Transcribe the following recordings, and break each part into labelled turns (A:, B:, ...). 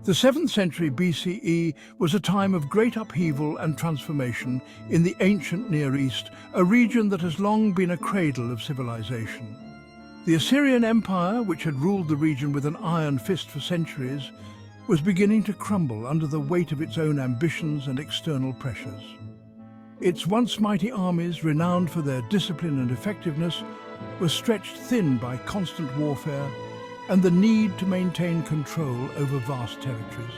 A: The 7th century BCE was a time of great upheaval and transformation in the ancient Near East, a region that has long been a cradle of civilization. The Assyrian Empire, which had ruled the region with an iron fist for centuries, was beginning to crumble under the weight of its own ambitions and external pressures. Its once mighty armies, renowned for their discipline and effectiveness, were stretched thin by constant warfare and the need to maintain control over vast territories.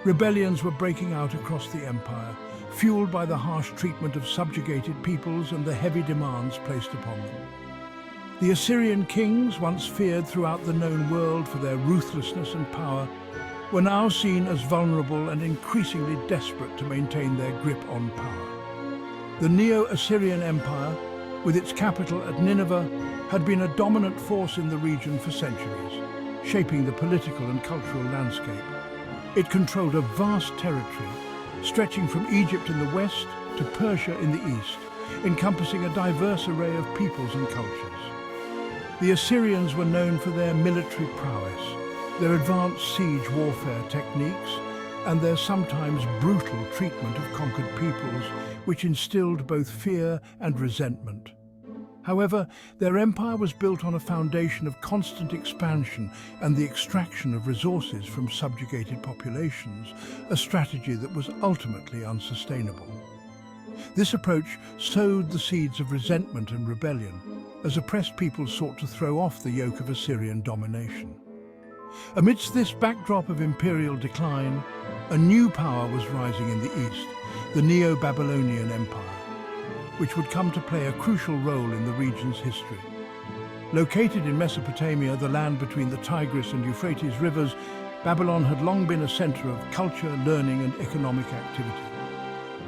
A: Rebellions were breaking out across the empire, fueled by the harsh treatment of subjugated peoples and the heavy demands placed upon them. The Assyrian kings, once feared throughout the known world for their ruthlessness and power, were now seen as vulnerable and increasingly desperate to maintain their grip on power. The Neo-Assyrian Empire, with its capital at Nineveh, had been a dominant force in the region for centuries, shaping the political and cultural landscape. It controlled a vast territory, stretching from Egypt in the west to Persia in the east, encompassing a diverse array of peoples and cultures. The Assyrians were known for their military prowess, their advanced siege warfare techniques, and their sometimes brutal treatment of conquered peoples, which instilled both fear and resentment. However, their empire was built on a foundation of constant expansion and the extraction of resources from subjugated populations, a strategy that was ultimately unsustainable. This approach sowed the seeds of resentment and rebellion, as oppressed peoples sought to throw off the yoke of Assyrian domination. Amidst this backdrop of imperial decline, a new power was rising in the east, the Neo-Babylonian Empire, which would come to play a crucial role in the region's history. Located in Mesopotamia, the land between the Tigris and Euphrates rivers, Babylon had long been a center of culture, learning, and economic activity.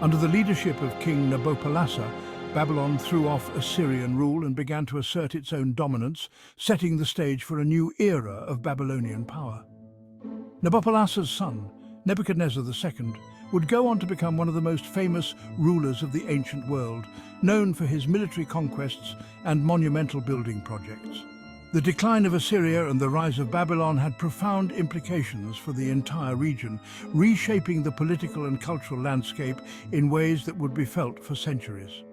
A: Under the leadership of King Nabopolassar, Babylon threw off Assyrian rule and began to assert its own dominance, setting the stage for a new era of Babylonian power. Nabopolassar's son, Nebuchadnezzar II, would go on to become one of the most famous rulers of the ancient world, known for his military conquests and monumental building projects. The decline of Assyria and the rise of Babylon had profound implications for the entire region, reshaping the political and cultural landscape in ways that would be felt for centuries.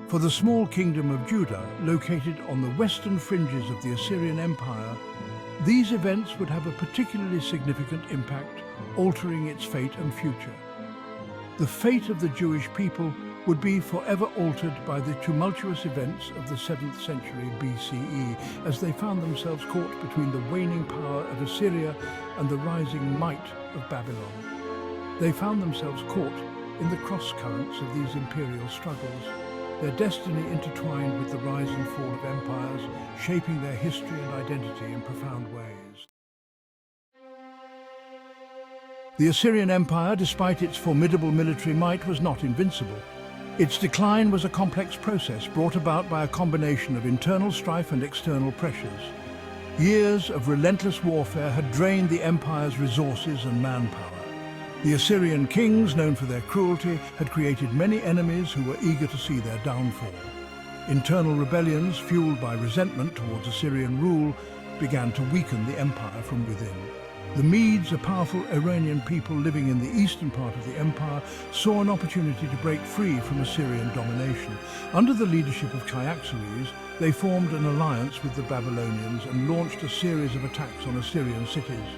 A: For the small kingdom of Judah, located on the western fringes of the Assyrian Empire, these events would have a particularly significant impact, altering its fate and future. The fate of the Jewish people would be forever altered by the tumultuous events of the 7th century BCE, as they found themselves caught between the waning power of Assyria and the rising might of Babylon. They found themselves caught in the cross-currents of these imperial struggles, their destiny intertwined with the rise and fall of empires, shaping their history and identity in profound ways. The Assyrian Empire, despite its formidable military might, was not invincible. Its decline was a complex process brought about by a combination of internal strife and external pressures. Years of relentless warfare had drained the empire's resources and manpower. The Assyrian kings, known for their cruelty, had created many enemies who were eager to see their downfall. Internal rebellions, fueled by resentment towards Assyrian rule, began to weaken the empire from within. The Medes, a powerful Iranian people living in the eastern part of the empire, saw an opportunity to break free from Assyrian domination. Under the leadership of Cyaxares, they formed an alliance with the Babylonians and launched a series of attacks on Assyrian cities.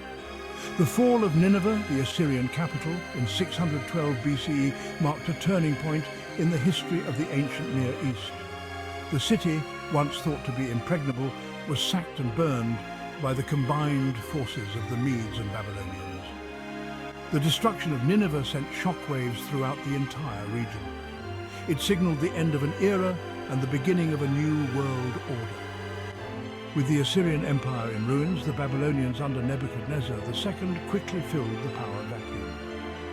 A: The fall of Nineveh, the Assyrian capital, in 612 BCE marked a turning point in the history of the ancient Near East. The city, once thought to be impregnable, was sacked and burned by the combined forces of the Medes and Babylonians. The destruction of Nineveh sent shockwaves throughout the entire region. It signaled the end of an era and the beginning of a new world order. With the Assyrian Empire in ruins, the Babylonians under Nebuchadnezzar II quickly filled the power vacuum.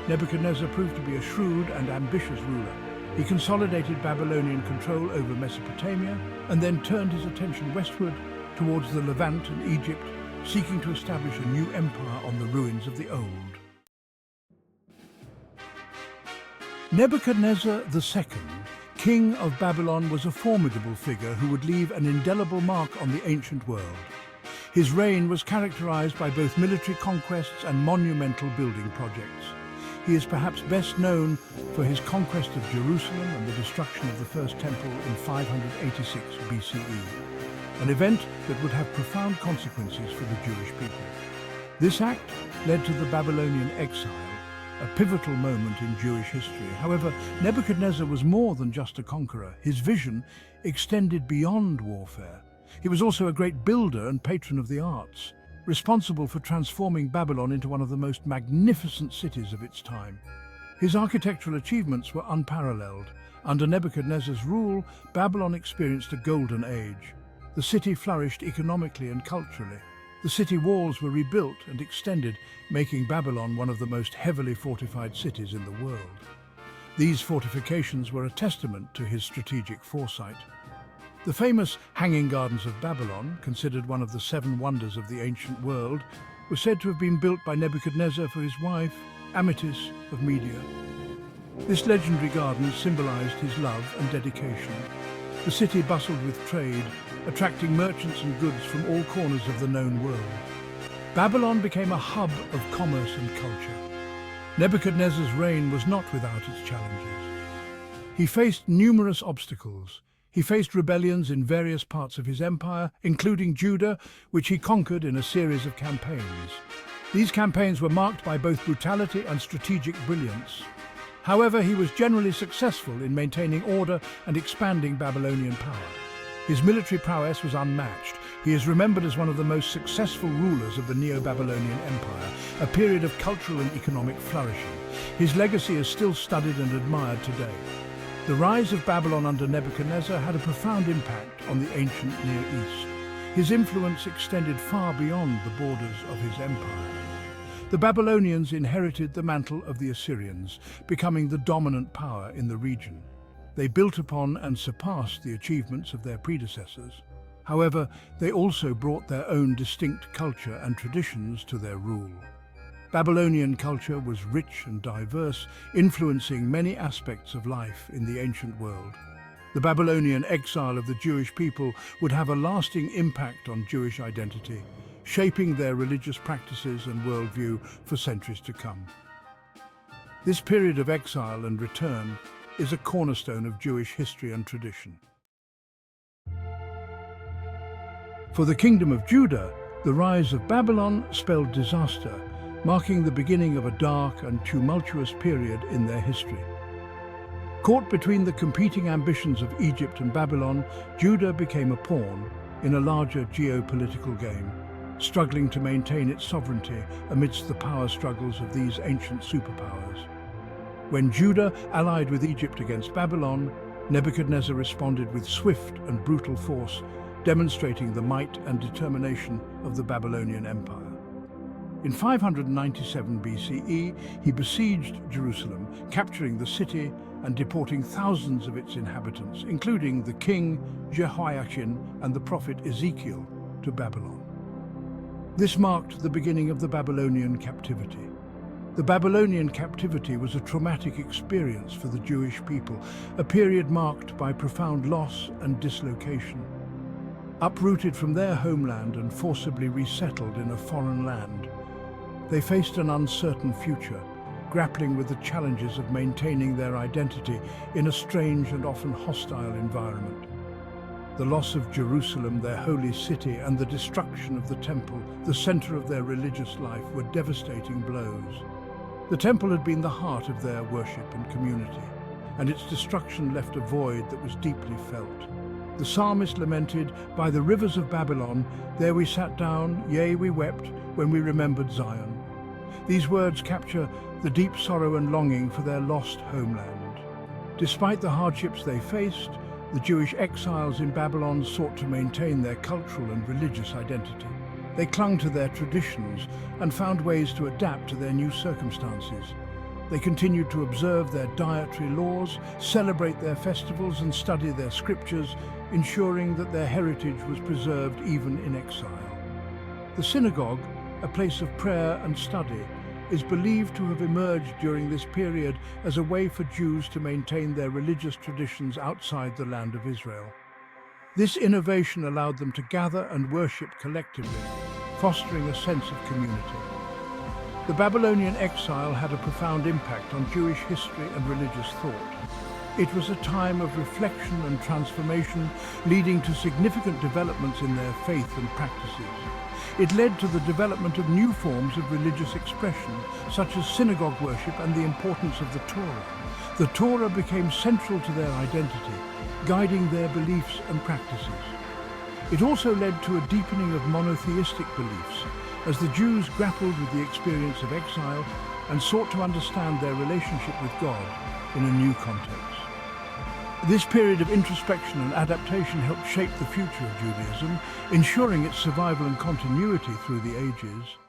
A: Nebuchadnezzar proved to be a shrewd and ambitious ruler. He consolidated Babylonian control over Mesopotamia and then turned his attention westward towards the Levant and Egypt, seeking to establish a new empire on the ruins of the old. Nebuchadnezzar II, king of Babylon, was a formidable figure who would leave an indelible mark on the ancient world. His reign was characterized by both military conquests and monumental building projects. He is perhaps best known for his conquest of Jerusalem and the destruction of the First Temple in 586 BCE, an event that would have profound consequences for the Jewish people. This act led to the Babylonian exile, a pivotal moment in Jewish history. However, Nebuchadnezzar was more than just a conqueror. His vision extended beyond warfare. He was also a great builder and patron of the arts, responsible for transforming Babylon into one of the most magnificent cities of its time. His architectural achievements were unparalleled. Under Nebuchadnezzar's rule, Babylon experienced a golden age. The city flourished economically and culturally. The city walls were rebuilt and extended, making Babylon one of the most heavily fortified cities in the world. These fortifications were a testament to his strategic foresight. The famous Hanging Gardens of Babylon, considered one of the seven wonders of the ancient world, were said to have been built by Nebuchadnezzar for his wife, Amytis of Media. This legendary garden symbolized his love and dedication. The city bustled with trade, attracting merchants and goods from all corners of the known world. Babylon became a hub of commerce and culture. Nebuchadnezzar's reign was not without its challenges. He faced numerous obstacles. He faced rebellions in various parts of his empire, including Judah, which he conquered in a series of campaigns. These campaigns were marked by both brutality and strategic brilliance. However, he was generally successful in maintaining order and expanding Babylonian power. His military prowess was unmatched. He is remembered as one of the most successful rulers of the Neo-Babylonian Empire, a period of cultural and economic flourishing. His legacy is still studied and admired today. The rise of Babylon under Nebuchadnezzar had a profound impact on the ancient Near East. His influence extended far beyond the borders of his empire. The Babylonians inherited the mantle of the Assyrians, becoming the dominant power in the region. They built upon and surpassed the achievements of their predecessors. However, they also brought their own distinct culture and traditions to their rule. Babylonian culture was rich and diverse, influencing many aspects of life in the ancient world. The Babylonian exile of the Jewish people would have a lasting impact on Jewish identity, shaping their religious practices and worldview for centuries to come. This period of exile and return is a cornerstone of Jewish history and tradition. For the Kingdom of Judah, the rise of Babylon spelled disaster, marking the beginning of a dark and tumultuous period in their history. Caught between the competing ambitions of Egypt and Babylon, Judah became a pawn in a larger geopolitical game, struggling to maintain its sovereignty amidst the power struggles of these ancient superpowers. When Judah allied with Egypt against Babylon, Nebuchadnezzar responded with swift and brutal force, demonstrating the might and determination of the Babylonian Empire. In 597 BCE, he besieged Jerusalem, capturing the city and deporting thousands of its inhabitants, including the king Jehoiachin and the prophet Ezekiel, to Babylon. This marked the beginning of the Babylonian captivity. The Babylonian captivity was a traumatic experience for the Jewish people, a period marked by profound loss and dislocation. Uprooted from their homeland and forcibly resettled in a foreign land, they faced an uncertain future, grappling with the challenges of maintaining their identity in a strange and often hostile environment. The loss of Jerusalem, their holy city, and the destruction of the temple, the center of their religious life, were devastating blows. The temple had been the heart of their worship and community, and its destruction left a void that was deeply felt. The psalmist lamented, "By the rivers of Babylon, there we sat down, yea, we wept, when we remembered Zion." These words capture the deep sorrow and longing for their lost homeland. Despite the hardships they faced, the Jewish exiles in Babylon sought to maintain their cultural and religious identity. They clung to their traditions and found ways to adapt to their new circumstances. They continued to observe their dietary laws, celebrate their festivals, and study their scriptures, ensuring that their heritage was preserved even in exile. The synagogue, a place of prayer and study, is believed to have emerged during this period as a way for Jews to maintain their religious traditions outside the land of Israel. This innovation allowed them to gather and worship collectively, fostering a sense of community. The Babylonian exile had a profound impact on Jewish history and religious thought. It was a time of reflection and transformation, leading to significant developments in their faith and practices. It led to the development of new forms of religious expression, such as synagogue worship and the importance of the Torah. The Torah became central to their identity, guiding their beliefs and practices. It also led to a deepening of monotheistic beliefs, as the Jews grappled with the experience of exile and sought to understand their relationship with God in a new context. This period of introspection and adaptation helped shape the future of Judaism, ensuring its survival and continuity through the ages.